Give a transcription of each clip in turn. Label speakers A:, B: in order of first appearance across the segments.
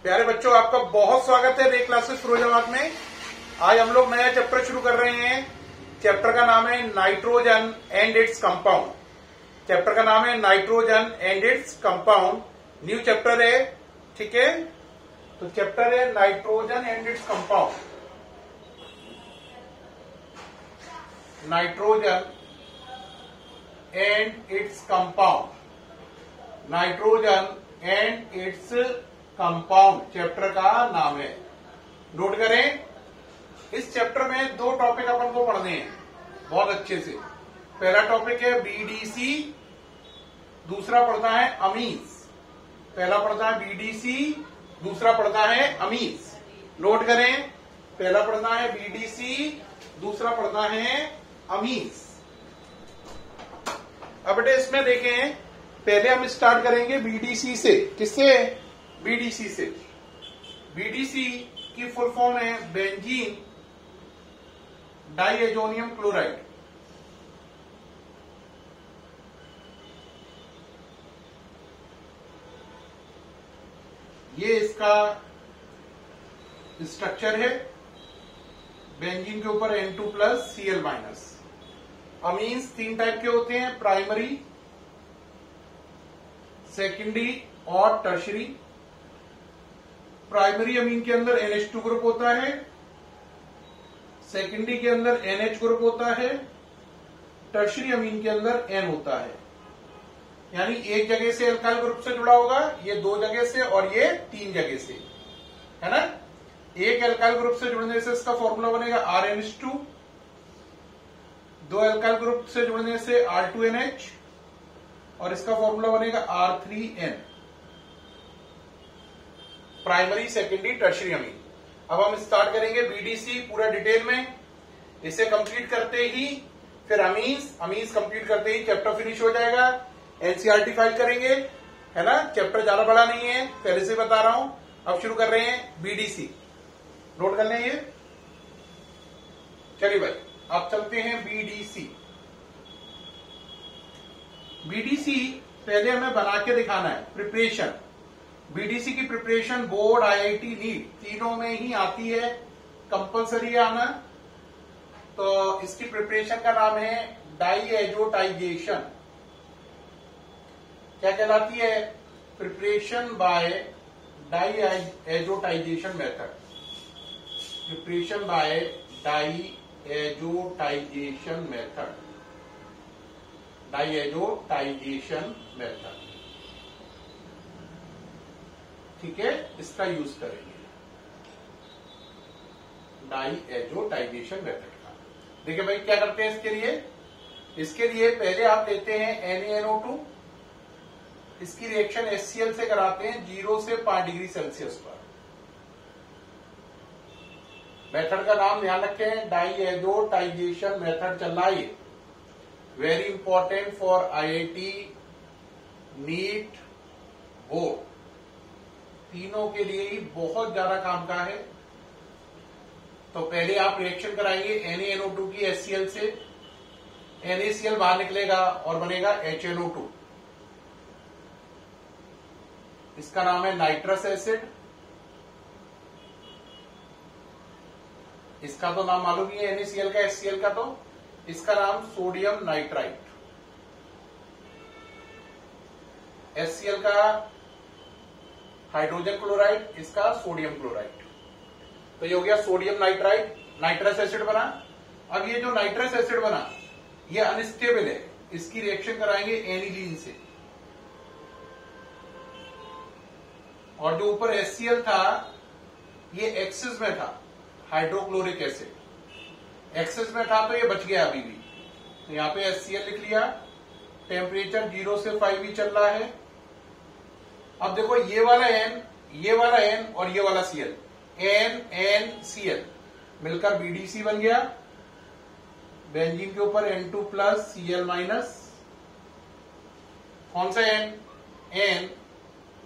A: प्यारे बच्चों, आपका बहुत स्वागत है रे क्लासेस फिरोजाबाद में। आज हम लोग नया चैप्टर शुरू कर रहे हैं। चैप्टर का नाम है nitrogen and its compound. Chapter का नाम है nitrogen and its compound. New chapter है, ठीक है। तो चैप्टर है nitrogen and its compound. Nitrogen and its compound. Nitrogen and its compound chapter का नाम है। नोट करें, इस चैप्टर में दो टॉपिक अपन को पढ़ने हैं बहुत अच्छे से। पहला टॉपिक है बीडीसी, दूसरा पढ़ना है अमीन्स। पहला पढ़ना है बीडीसी, दूसरा पढ़ना है अमीन्स। नोट करें, पहला पढ़ना है बीडीसी, दूसरा पढ़ना है अमीन्स। अब बेटे इसमें देखें, पहले हम स्टार्ट करेंगे बीडीसी से। किससे? बीडीसी से। बीडीसी की फुल फॉर्म है बेंजीन डाइएजोनियम क्लोराइड। ये इसका स्ट्रक्चर है। बेंजीन के ऊपर N2+ Cl-। अमीन्स तीन टाइप के होते हैं, प्राइमरी, सेकेंडरी और टर्शरी। प्राइमरी अमीन के अंदर NH2 ग्रुप होता है, सेकेंडरी के अंदर NH ग्रुप होता है, टर्शरी अमीन के अंदर N होता है। यानी एक जगह से अल्काइल ग्रुप से जुड़ा होगा, ये दो जगह से और ये तीन जगह से, है ना। एक अल्काइल ग्रुप से जुड़ने से इसका फॉर्मूला बनेगा RNH2, दो अल्काइल ग्रुप से जुड़ने से R2NH और इसका फॉर्मूला बनेगा R3N। प्राइमरी, सेकेंडरी, टर्शरी अमीन। अब हम स्टार्ट करेंगे बीडीसी पूरा डिटेल में। इसे कंप्लीट करते ही फिर अमीन्स कंप्लीट करते ही चैप्टर फिनिश हो जाएगा। एनसीईआरटी फाइल करेंगे, है ना। चैप्टर ज्यादा बड़ा नहीं है, पहले से बता रहा हूं। अब शुरू कर रहे हैं बीडीसी। नोट कर लें ये। चलिए भाई, अब चलते हैं बीडीसी। बीडीसी पहले हमें बना के दिखाना है। प्रिपरेशन, बीडीसी की प्रिपरेशन बोर्ड, आईआईटी, नीट तीनों में ही आती है, कंपलसरी आना। तो इसकी प्रिपरेशन का नाम है डाइएजोटाइजेशन। क्या कहलाती है? Preparation bye diazotisation method. Preparation bye diazotisation method. Diazotisation method, ठीक है, इसका यूज करेंगे डाइएजोटाइजेशन मेथड का। देखिए भाई, क्या करते हैं इसके लिए पहले आप लेते हैं NaNO2, इसकी रिएक्शन HCl से कराते हैं 0 से 5 डिग्री सेल्सियस पर। मेथड का नाम ध्यान रखें, डाइएजोटाइजेशन मेथड चल रहा है। Very important for IIT, NEET, board, तीनों के लिए ही बहुत ज्यादा काम का है। तो पहले आप रिएक्शन कराएंगे NaNO2 की HCl से, NaCl बाहर निकलेगा और बनेगा HNO2। इसका नाम है नाइट्रस एसिड। इसका तो नाम मालूम ही है NaCl का, HCl का। तो इसका नाम सोडियम नाइट्राइट। HCl का हाइड्रोजन क्लोराइड, इसका सोडियम क्लोराइड। तो ये हो गया सोडियम नाइट्राइट, नाइट्रस एसिड बना। अब ये जो नाइट्रस एसिड बना, ये अनस्टेबल है, इसकी रिएक्शन कराएंगे एनिलीन से। और जो ऊपर HCl था, ये एक्सेस में था, हाइड्रोक्लोरिक एसिड एक्सेस में था, तो ये बच गया अभी भी। तो यहां पे HCl लिख लिया। टेम्परेचर 0 से 5 भी चल रहा है। अब देखो, ये वाला N, ये वाला N और ये वाला Cl, NaCl मिलकर BDC बन गया। बेंजीन के ऊपर N2+ Cl-। कौन सा N?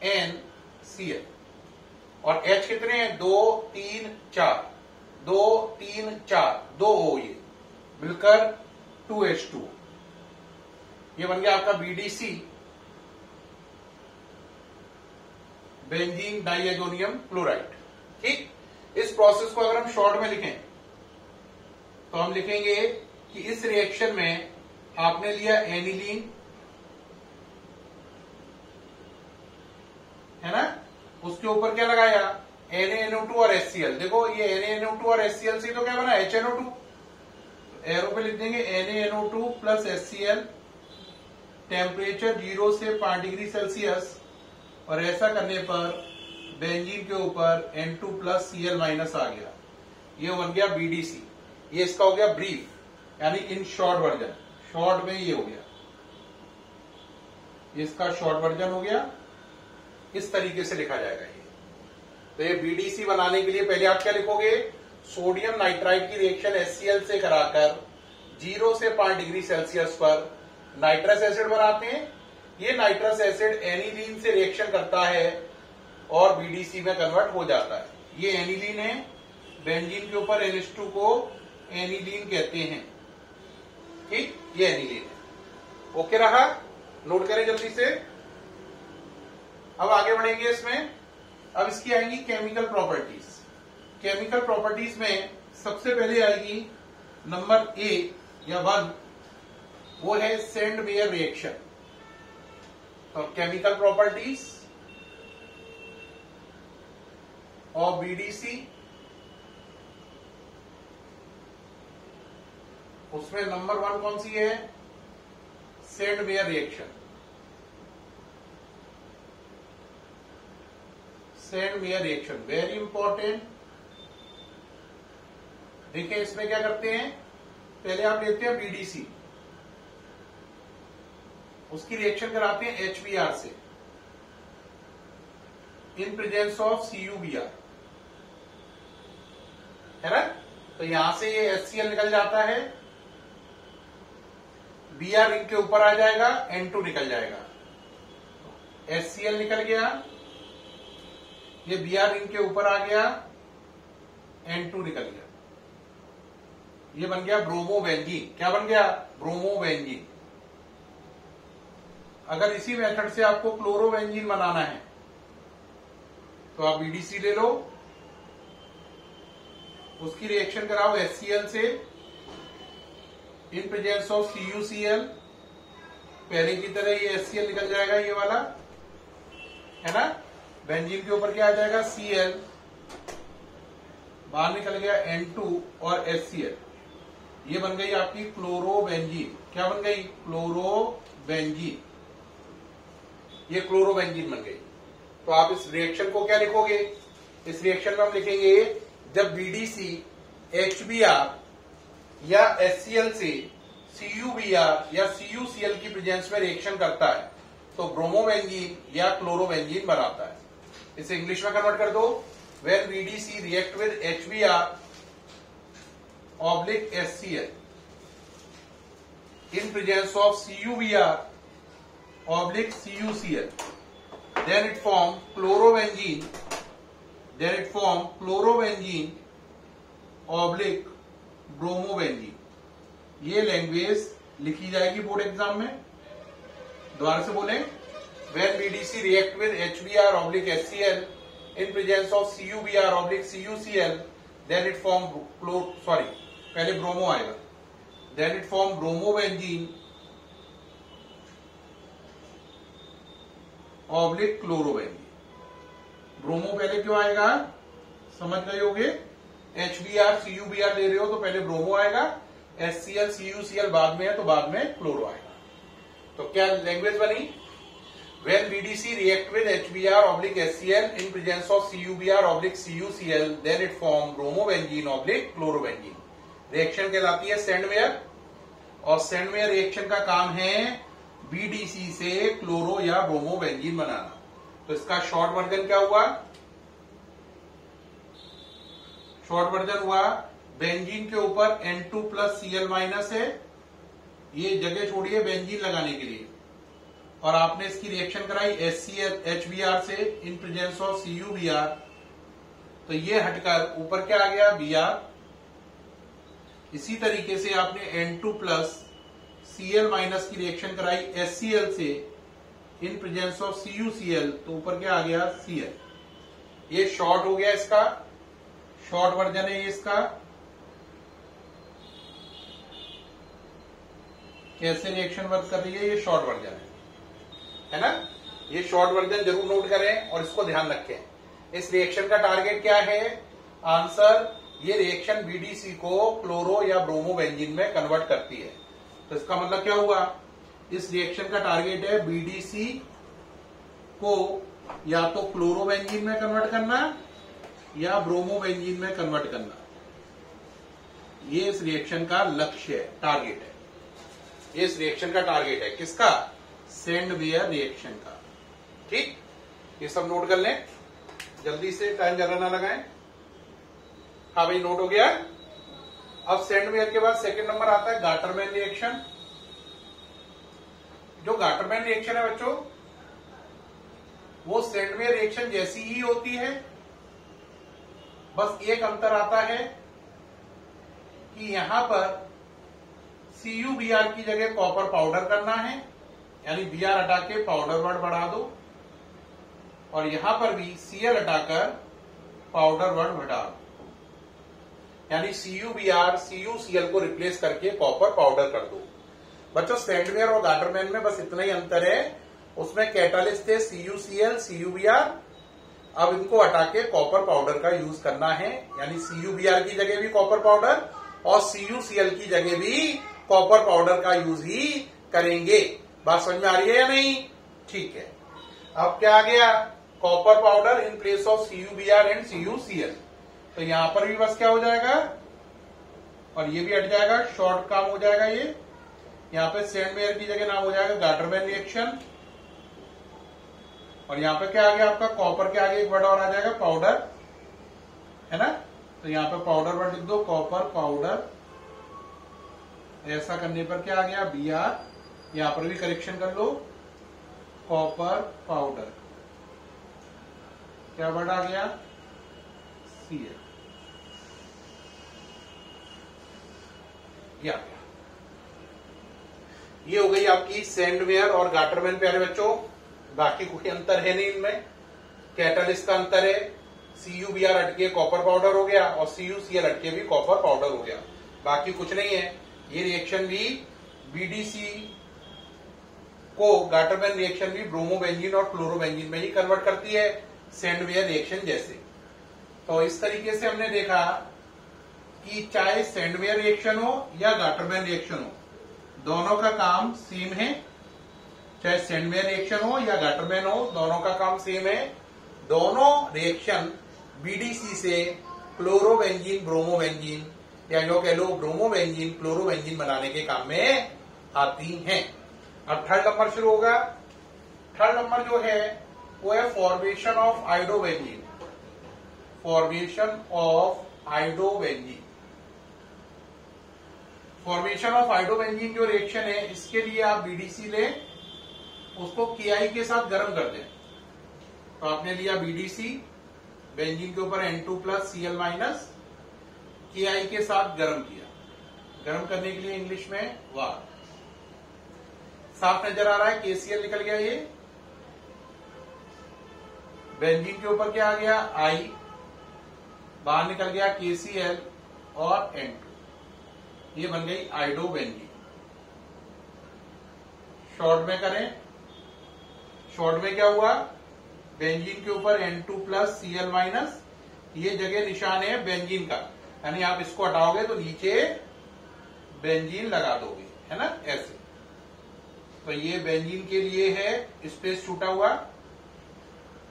A: NaCl। और H कितने हैं? 2, 3, 4, 2, 3, 4, 2 O, ये मिलकर 2H2। ये बन गया आपका BDC। Benzene diazonium chloride. ठीक, इस प्रोसेस को अगर हम शॉर्ट में लिखें तो हम लिखेंगे कि इस रिएक्शन में आपने लिया एनिलीन, है ना, उसके ऊपर क्या लगाया, NaNO2 और HCl। देखो ये NaNO2 और HCl से तो क्या बना, HNO2। एरो पे लिख देंगे NaNO2 प्लस HCl, टेम्परेचर 0 से 5 डिग्री सेल्सियस, और ऐसा करने पर बेंजीन के ऊपर N2 प्लस Cl माइनस आ गया, ये बन गया BDC। ये इसका हो गया ब्रीफ, यानी इन शॉर्ट वर्जन, शॉर्ट में ये हो गया, ये इसका शॉर्ट वर्जन हो गया। इस तरीके से लिखा जाएगा ये। तो ये BDC बनाने के लिए पहले आप क्या लिखोगे, सोडियम नाइट्राइड की रिएक्शन HCl से कराकर 0 से 5 डिग्री सेल्सियस पर नाइट्रस एसिड बनाते हैं। ये नाइट्रस एसिड एनिलीन से रिएक्शन करता है और BDC में कन्वर्ट हो जाता है। ये एनिलीन है, बेंजीन के ऊपर NH2 को एनिलीन कहते हैं। ठीक, ये एनिलीन है। ओके रहा, नोट करें जल्दी से। अब आगे बढ़ेंगे इसमें। अब इसकी आएंगी केमिकल प्रॉपर्टीज। केमिकल प्रॉपर्टीज में सबसे पहले आएगी नंबर ए या 1, वो है सेंड मेयर रिएक्शन। तो केमिकल प्रॉपर्टीज ऑफ BDC, उसमें नंबर 1 कौन सी है, send mayor reaction. Send mayor reaction very important. देखिए इसमें क्या करते हैं, पहले आप लेते हैं BDC, उसकी रिएक्शन कराते हैं HBr से इन प्रेजेंस ऑफ CuBr, है ना। तो यहां से ये HCl निकल जाता है, Br रिंग के ऊपर आ जाएगा, N2 निकल जाएगा, HCl निकल गया, ये Br रिंग के ऊपर आ गया, N2 निकल गया, ये बन गया ब्रोमोबेंजीन। क्या बन गया, ब्रोमोबेंजीन। अगर इसी मेथड से आपको क्लोरोबेंजीन बनाना है तो आप BDC ले लो, उसकी रिएक्शन कराओ HCl से इन प्रेजेंस ऑफ CuCl, पहले की तरह ये HCl निकल जाएगा, ये वाला, है ना। बेंजीन के ऊपर क्या आ जाएगा, Cl, बाहर निकल गया N2 और HCl, ये बन गई आपकी क्लोरोबेंजीन। क्या बन गई, क्लोरोबेंजीन, ये क्लोरोबेंजीन बन गई। तो आप इस रिएक्शन को क्या लिखोगे, इस रिएक्शन में हम लिखेंगे जब BDC HBr या HCl से CuBr या CuCl की प्रेजेंस में रिएक्शन करता है तो ब्रोमोबेंजीन या क्लोरोबेंजीन बनाता है। इसे इंग्लिश में कन्वर्ट कर दो, when BDC react with HBr oblique HCl in presence of CuBr oblique CuCl, then it form chlorobenzene, oblique bromobenzene। ये लैंग्वेज लिखी जाएगी बोर्ड एग्जाम में, दोबारा से बोलें, when BDC react with HBr oblique HCl in presence of CuBr oblique CuCl, then it form पहले bromo आएगा, then it form bromobenzene oblique chlorobenzene। Bromo पहले क्यों आएगा, समझ गए होगे, HBr CuBr ले रहे हो तो पहले ब्रोमो आएगा, HCl CuCl बाद में है तो बाद में क्लोरो आएगा। तो क्या लैंग्वेज बनी, when BDC react with HBr oblique HCl in presence of CuBr oblique CuCl, then it form bromobenzene oblique chlorobenzene। Reaction कहलाती है सेंडमेयर, और सेंडमेयर रिएक्शन का काम है BDC से क्लोरो या ब्रोमोबेंजीन बनाना। तो इसका शॉर्ट वर्जन क्या हुआ, शॉर्ट वर्जन हुआ बेंजीन के ऊपर N2 प्लस Cl माइनस है, ये जगह छोड़िए बेंजीन लगाने के लिए, और आपने इसकी रिएक्शन कराई HBr से इन प्रेजेंस ऑफ CuBr, तो ये हटकर ऊपर क्या आ गया, Br। इसी तरीके से आपने N2 प्लस Cl माइनस की रिएक्शन कराई HCl से इन प्रेजेंस ऑफ CuCl, तो ऊपर क्या आ गया Cl। ये शॉर्ट हो गया, इसका शॉर्ट वर्जन है ये इसका। कैसे रिएक्शन वर्क कर रही है, ये शॉर्ट वर्जन है ना। ये शॉर्ट वर्जन जरूर नोट करें और इसको ध्यान रखें। इस रिएक्शन का टारगेट क्या है, आंसर, ये रिएक्शन BDC को क्लोरो या ब्रोमो बेंजीन में कन्वर्ट करती है। तो इसका मतलब क्या हुआ, इस रिएक्शन का टारगेट है BDC को या तो क्लोरो बेंजीन में कन्वर्ट करना या ब्रोमो बेंजीन में कन्वर्ट करना। ये इस रिएक्शन का लक्ष्य है, टारगेट है। ये इस रिएक्शन का टारगेट है, किसका, सैंडवेयर रिएक्शन का। ठीक, ये सब नोट कर लें जल्दी से, टाइम ज्यादा ना लगाएं। हाँ भाई, नोट हो गया। अब सैंडवेयर के बाद सेकंड नंबर आता है गाटरमैन रिएक्शन। जो गाटरमैन रिएक्शन है बच्चों, वो सैंडवेयर रिएक्शन जैसी ही होती है, बस एक अंतर आता है कि यहां पर CuBr की जगह कॉपर पाउडर करना है, यानी Br हटा के पाउडर वर्ड बढ़ा दो, और यहां पर भी Cl हटाकर पाउडर वर्ड घटा दो, यानी CuBr CuCl को रिप्लेस करके कॉपर पाउडर कर दो। बच्चों सैंडवेयर और गाटरमैन में बस इतना ही अंतर है, उसमें कैटालिस्ट है CuCl CuBr, अब इनको हटा के कॉपर पाउडर का यूज करना है, यानी CuBr की जगह भी कॉपर पाउडर और CuCl की जगह भी कॉपर पाउडर का यूज ही करेंगे। बात समझ में आ रही है या नहीं, ठीक है। अब क्या आ गया, copper powder in place of CuBr and CuCl, तो यहां पर भी बस क्या हो जाएगा, और ये भी हट जाएगा, शॉर्ट काम हो जाएगा। ये यहां पे सैंडवेयर की जगह नाम हो जाएगा गाटरमैन रिएक्शन, और यहां पे क्या आ गया आपका, कॉपर के आगे एक वर्ड और आ जाएगा पाउडर, है ना। तो यहां पे पाउडर वर्ड लिख दो, कॉपर पाउडर। ऐसा करने पर क्या आ गया, Br, यहां पर भी करेक्शन कर लो, कॉपर पाउडर, क्या वर्ड आ गया, Cl। ये हो गई आपकी सैंडवेयर और गाटरमैन प्यारे बच्चों। बाकी कोई अंतर है नहीं इनमें, कैटालिस्ट का अंतर है, CuBr हटके कॉपर पाउडर हो गया और CuCl हटके भी कॉपर पाउडर हो गया, बाकी कुछ नहीं है। ये रिएक्शन भी BDC को, गाटरमैन रिएक्शन भी ब्रोमो बेंजीन और क्लोरो बेंजीन में ही कन्वर्ट करती है, सैंडवेयर रिएक्शन जैसे। तो इस तरीके से हमने देखा कि चाहे सैंडवेयर रिएक्शन हो या गाटरमैन रिएक्शन हो, दोनों का काम सेम है। चाहे सैंडवेयर रिएक्शन हो या गाटरमैन हो, दोनों का काम सेम है। दोनों रिएक्शन BDC से क्लोरो बेंजीन ब्रोमो बेंजीन, या जो कह लो ब्रोमो बेंजीन क्लोरो बेंजीन बनाने के काम में आती हैं। अब थर्ड नंबर शुरू होगा। थर्ड नंबर जो है वो है formation of iodobenzene. Formation of iodobenzene, formation of iodobenzene जो रिएक्शन है, इसके लिए आप BDC लें, उसको Ki के साथ गर्म कर दें। तो आपने लिया BDC, बेंजीन के ऊपर N2+ Cl- Ki के साथ गर्म किया। गर्म करने के लिए इंग्लिश में वार। साफ नजर आ रहा है, KCl निकल गया। ये बेंजीन के ऊपर क्या आ गया, I, बाहर निकल गया KCl और N2, ये बन गई आयोडोबेंजीन। शॉर्ट में करें, शॉर्ट में क्या हुआ, बेंजीन के ऊपर N2+ Cl-, ये जगह निशान है बेंजीन का, यानी आप इसको हटाओगे तो नीचे बेंजीन लगा दोगे, है ना, ऐसे। तो ये बेंजीन के लिए है, स्पेस छूटा हुआ।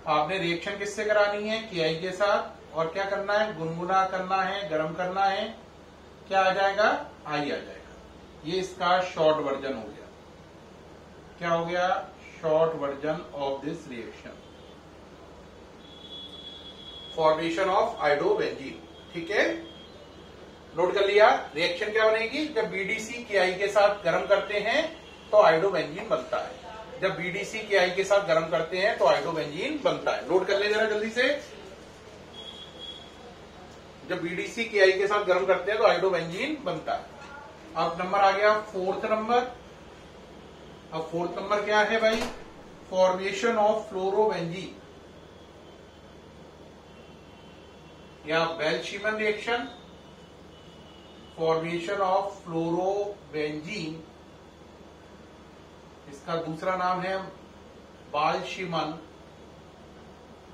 A: आपने रिएक्शन किससे करानी है, Ki के साथ, और क्या करना है, गुनगुना करना है, गर्म करना है। क्या आ जाएगा, I आ जाएगा। ये इसका शॉर्ट वर्जन हो गया। क्या हो गया, short version of this reaction, formation of iodobenzene. ठीक है, नोट कर लिया। रिएक्शन क्या बनेगी, जब BDC Ki के साथ गर्म करते हैं तो आयोडोबेंजीन बनता है। जब BDC Ki के साथ गर्म करते हैं तो आयोडोबेंजीन बनता है। नोट कर ले जरा जल्दी से। जब BDC Ki के साथ गर्म करते हैं तो आयोडोबेंजीन बनता है। अब नंबर आ गया फोर्थ नंबर। अब फोर्थ नंबर क्या है भाई, फॉर्मेशन ऑफ फ्लोरोबेंजीन या बेल्शीमन रिएक्शन, फॉर्मेशन ऑफ फ्लोरोबेंजीन, इसका दूसरा नाम है बाल्शीमन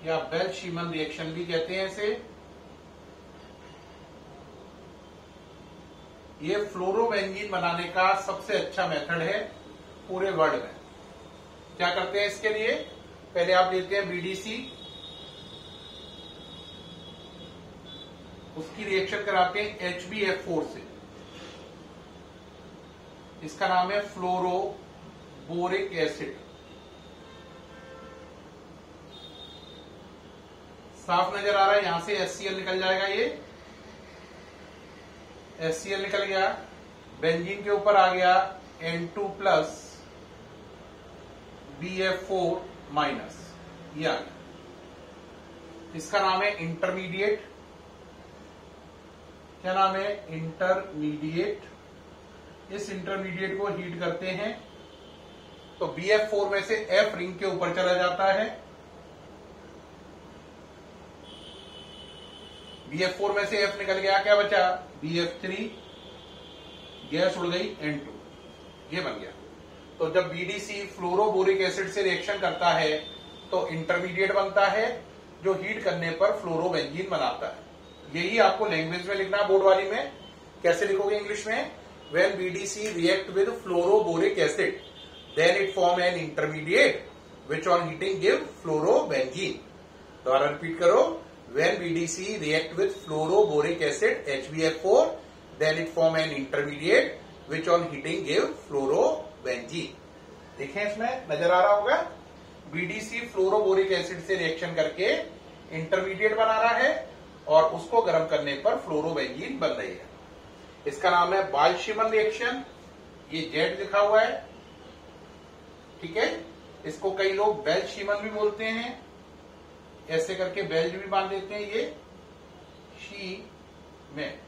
A: या बेल्शीमन रिएक्शन भी कहते हैं इसे। ये फ्लोरोबेंजीन बनाने का सबसे अच्छा मेथड है पूरे वर्ल्ड में। क्या करते हैं इसके लिए, पहले आप लेते हैं बीडीसी, उसकी रिएक्शन कराते हैं HbF4 से, इसका नाम है फ्लोरोबोरिक एसिड। साफ नजर आ रहा है, यहां से HCl निकल जाएगा, ये HCl निकल गया, बेंजीन के ऊपर आ गया N2 प्लस BF4 माइनस, ये आ गया। इसका नाम है इंटरमीडिएट। क्या नाम है, इंटरमीडिएट। इस इंटरमीडिएट को हीट करते हैं तो BF4 में से F रिंग के ऊपर चला जाता है, BF4 में से F निकल गया, क्या बचा BF3, गैस उड़ गई N2, ये बन गया। तो जब BDC फ्लोरोबोरिक एसिड से रिएक्शन करता है तो इंटरमीडिएट बनता है जो हीट करने पर फ्लोरोबेंजीन बनाता है। यही आपको लैंग्वेज में लिखना है बोर्ड वाली में। कैसे लिखोगे इंग्लिश में, when BDC react with fluoroboric acid then it form an intermediate which on heating give fluorobenzene। दोबारा रिपीट करो, when BDC react with fluoroboric acid HbF4 then it form an intermediate which on heating give fluorobenzene। देखें इसमें नजर आ रहा होगा, BDC fluoroboric acid से reaction करके intermediate बना रहा है और उसको गर्म करने पर फ्लोरोबेंजीन बन रही है। इसका नाम है बाल्शीमन रिएक्शन, ये जेड लिखा हुआ है, ठीक है। इसको कई लोग बेल्शीमन भी बोलते हैं, ऐसे करके बेल्ज भी बांध देते हैं, ये शी में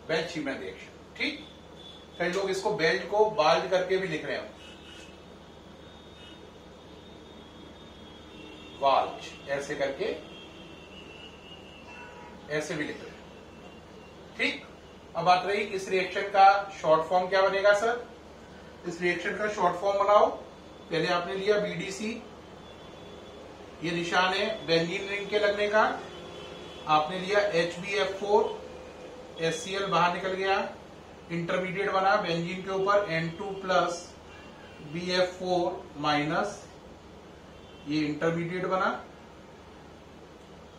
A: बेल्शीमन रिएक्शन, ठीक। कई लोग इसको बेल्ज को बाल्ज करके भी लिख रहे हैं, वाल्ज ऐसे करके ऐसे भी लिख रहे हैं, ठीक। अब बात रही इस रिएक्शन का शॉर्ट फॉर्म क्या बनेगा सर। इस रिएक्शन का शॉर्ट फॉर्म बनाओ। पहले आपने लिया बीडीसी, ये निशान है बेंजीन रिंग के लगने का। आपने लिया HbF4, HCl बाहर निकल गया, इंटरमीडिएट बना बेंजीन के ऊपर N2 प्लस BF4 माइनस, ये इंटरमीडिएट बना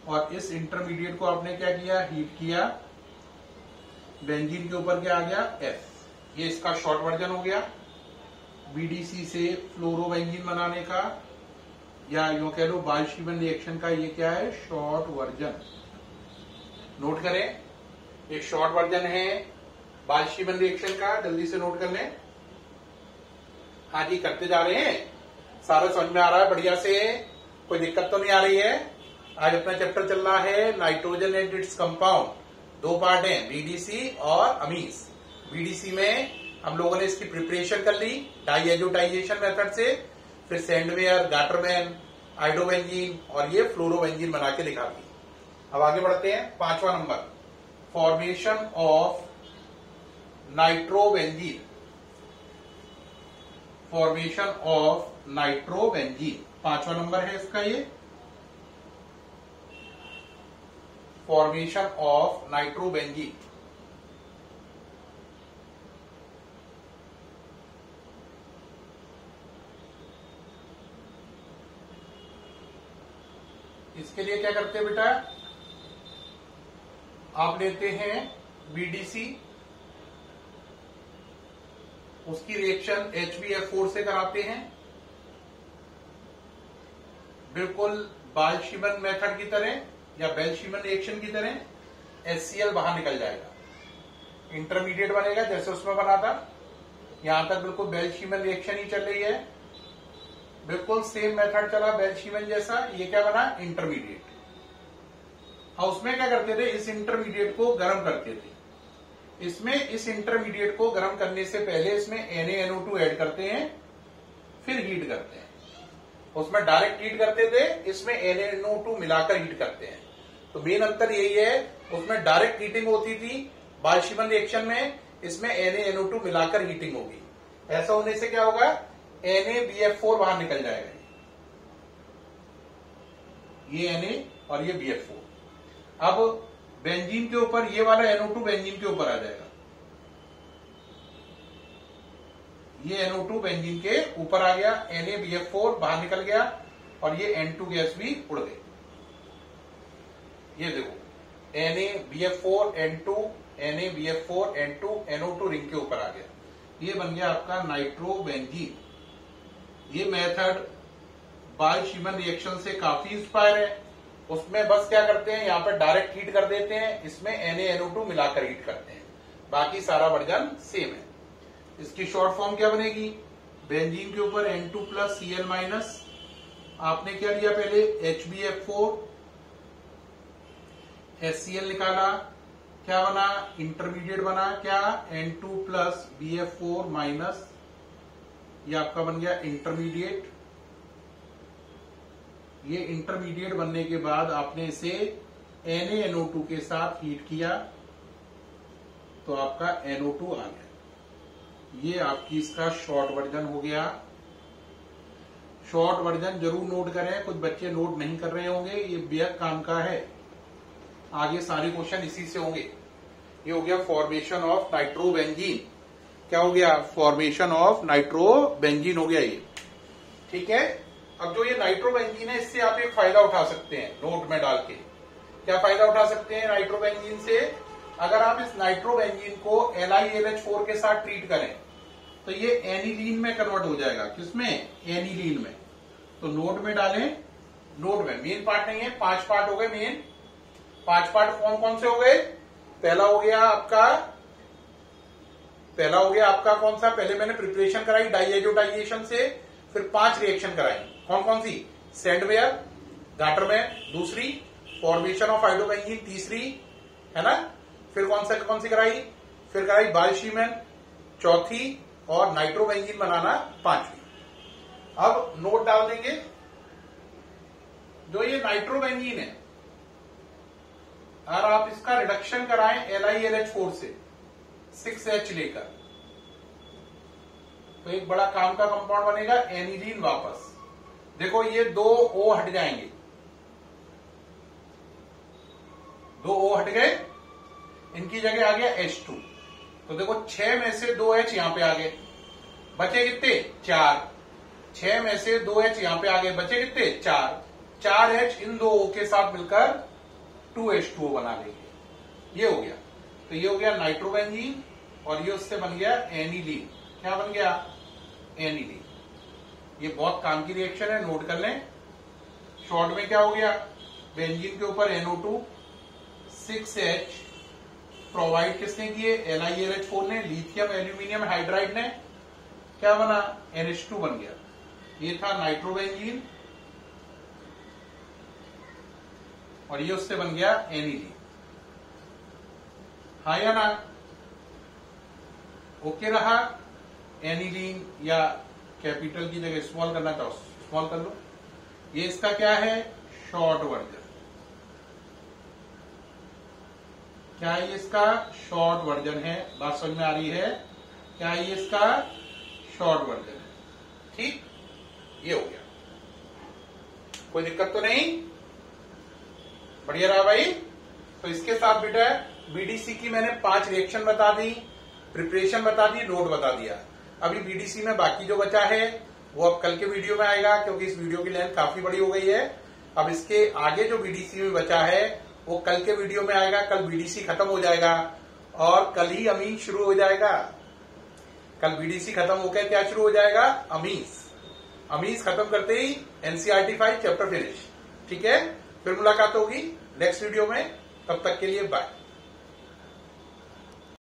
A: और इस इंटरमीडिएट को आपने क्या किया, हीट किया, बेंजीन के ऊपर क्या आ गया F। ये इसका शॉर्ट वर्जन हो गया बीडीसी से फ्लोरोबेंजीन बनाने का, या यूं कह लो बाल्शीमन रिएक्शन का। ये क्या है, शॉर्ट वर्जन। नोट करें, एक शॉर्ट वर्जन है बाल्शीमन रिएक्शन का, जल्दी से नोट कर लें। हाँ जी, करते जा रहे हैं, सारा समझ में आ रहा है बढ़िया से, कोई दिक्कत तो नहीं आ रही है। आज अपना चैप्टर चल रहा है नाइट्रोजन एंड इट्स कंपाउंड। दो पार्ट हैं, बीडीसी और अमीस। बीडीसी में हम लोगों ने इसकी प्रिपरेशन कर ली डाइएजोटाइजेशन मेथड से, फिर सैंडवेयर, गाटरमैन, आइडोबेंजीन और ये फ्लोरोबेंजीन बना के दिखा दी। अब आगे बढ़ते हैं, 5वां नंबर, formation of nitrobenzene. Formation of nitrobenzene 5वां नंबर है इसका, ये फॉर्मेशन ऑफ नाइट्रोबेंजीन। इसके लिए क्या करते हैं बेटा, आप लेते हैं बीडीसी, उसकी रिएक्शन HbF4 से कराते हैं, बिल्कुल बाल्शीमन मेथड की तरह या बेल्शीमन रिएक्शन की तरह। HCl बाहर निकल जाएगा, इंटरमीडिएट बनेगा जैसे उसमें बना था। यहां तक बिल्कुल बेल्शीमन रिएक्शन ही चल रही है, बिल्कुल सेम मेथड चला बेल्शीमन जैसा। ये क्या बना, इंटरमीडिएट। और उसमें क्या करते थे, इस इंटरमीडिएट को गर्म करते थे। इसमें इस इंटरमीडिएट को गर्म करने से पहले इसमें NaNO2 ऐड करते हैं फिर हीट करते हैं। उसमें डायरेक्ट हीट करते थे, इसमें NaNO2 मिलाकर हीट करते हैं। तो मेन अंतर यही है, उसमें डायरेक्ट हीटिंग होती थी बाल्शीमन रिएक्शन में, इसमें NaNO2 मिलाकर हीटिंग होगी। ऐसा होने से क्या होगा, NaBF4 बाहर निकल जाएगा, ये Na और ये BF4। अब बेंजीन के ऊपर ये वाला NO2 बेंजीन के ऊपर आ जाएगा, ये NO2 बेंजीन के ऊपर आ गया, NaBF4 बाहर निकल गया और ये N2 गैस भी उड़ गई। ये देखो NaBF4 N2, NaBF4 N2, NO2 ring के ऊपर आ गया। ये बन गया आपका नाइट्रोबेंजीन। ये मेथड बाल्शीमन रिएक्शन से काफी इंस्पायर है। उसमें बस क्या करते हैं, यहाँ पर डायरेक्ट हीट कर देते हैं, इसमें NaNO2 मिलाकर हीट करते हैं, बाकी सारा वर्जन सेम है। इसकी शॉर्ट फॉर्म क्या बनेगी, बेंजीन के ऊपर N2 प्लस Cl माइनस, आपने क्या लिया पहले HbF4 HCl निकाला, क्या बना, इंटरमीडिएट बना क्या, N2 प्लस BF4 माइनस, ये आपका बन गया इंटरमीडिएट। ये इंटरमीडिएट बनने के बाद आपने इसे NaNO2 के साथ हीट किया तो आपका NO2 आ गया। ये आपकी इसका शॉर्ट वर्जन हो गया। शॉर्ट वर्जन जरूर नोट करें, कुछ बच्चे नोट नहीं कर रहे होंगे, ये बेहद काम का है, आगे सारे क्वेश्चन इसी से होंगे। ये हो गया फॉर्मेशन ऑफ नाइट्रोबेंजीन। क्या हो गया, फॉर्मेशन ऑफ नाइट्रोबेंजीन हो गया ये, ठीक है। अब जो ये नाइट्रोबेंजीन है, इससे आप एक फायदा उठा सकते हैं नोट में डाल के। क्या फायदा उठा सकते हैं नाइट्रोबेंजीन से, अगर आप इस नाइट्रोबेंजीन को LiLH4 के साथ ट्रीट करें तो ये एनिलीन में कन्वर्ट हो जाएगा। किसमें, एनिलीन में। तो नोट में डालें, नोट में मेन पार्ट नहीं है, 5 पार्ट हो गए मेन। 5 पार्ट कौन कौन से हो गए, पहला हो गया आपका कौन सा, पहले मैंने प्रिपरेशन कराई डाइएजोटाइजेशन से, फिर 5 रिएक्शन कराई, कौन कौन सी, सैंडवेयर गाटर में, दूसरी फॉर्मेशन ऑफ हाइड्रोबेंजीन, तीसरी है ना, फिर कौन सी कराई, फिर कराई बाल्शीमन चौथी, और नाइट्रोबेंजीन बनाना 5वीं। अब नोट डाल देंगे, जो ये नाइट्रोबेंजीन है, अगर आप इसका रिडक्शन कराएं LiLH4 से 6H लेकर, तो एक बड़ा काम का कंपाउंड बनेगा एनिलीन वापस। देखो ये 2 O हट जाएंगे, 2 O हट गए, इनकी जगह आ गया H2। तो देखो 6 में से 2 H यहां पे आ गए, बचे कितने, 4। 6 में से 2 H यहां पे आ गए, बचे कितने, 4 H इन 2 O के साथ मिलकर 2H2O बना लेंगे। ये हो गया, तो ये हो गया नाइट्रोबेंजीन, और ये उससे बन गया एनिलीन। क्या बन गया, एनिलीन। ये बहुत काम की रिएक्शन है, नोट कर लें। शॉर्ट में क्या हो गया, बेंजीन के ऊपर NO2 6H प्रोवाइड किसने किए, LiLH4 ने, लिथियम एल्यूमिनियम हाइड्राइड ने, क्या बना, NH2 बन गया। ये था नाइट्रोबेंजीन और ये उससे बन गया एनिलीन। हाँ या ना, ओके रहा। एनिलीन या कैपिटल की जगह स्मॉल करना चाहो स्मॉल कर लो। ये इसका क्या है, शॉर्ट वर्जन। क्या ये इसका शॉर्ट वर्जन है, बात समझ में आ रही है, क्या ये इसका शॉर्ट वर्जन है, ठीक। ये हो गया, कोई दिक्कत तो नहीं, बढ़िया रहा भाई। तो इसके साथ बेटा बीडीसी की मैंने 5 रिएक्शन बता दी, प्रिपरेशन बता दी, नोट बता दिया। अभी बीडीसी में बाकी जो बचा है वो अब कल के वीडियो में आएगा, क्योंकि इस वीडियो की लेंथ काफी बड़ी हो गई है। अब इसके आगे जो बीडीसी में बचा है वो कल के वीडियो में आएगा। कल बीडीसी खत्म हो जाएगा और कल ही अमीन्स शुरू हो जाएगा। कल बीडीसी खत्म होकर क्या शुरू हो जाएगा, अमीन्स। अमीन्स खत्म करते ही एनसीईआरटी 5 चैप्टर फिनिश, ठीक है। फिर मुलाकात होगी नेक्स्ट वीडियो में, तब तक के लिए बाय।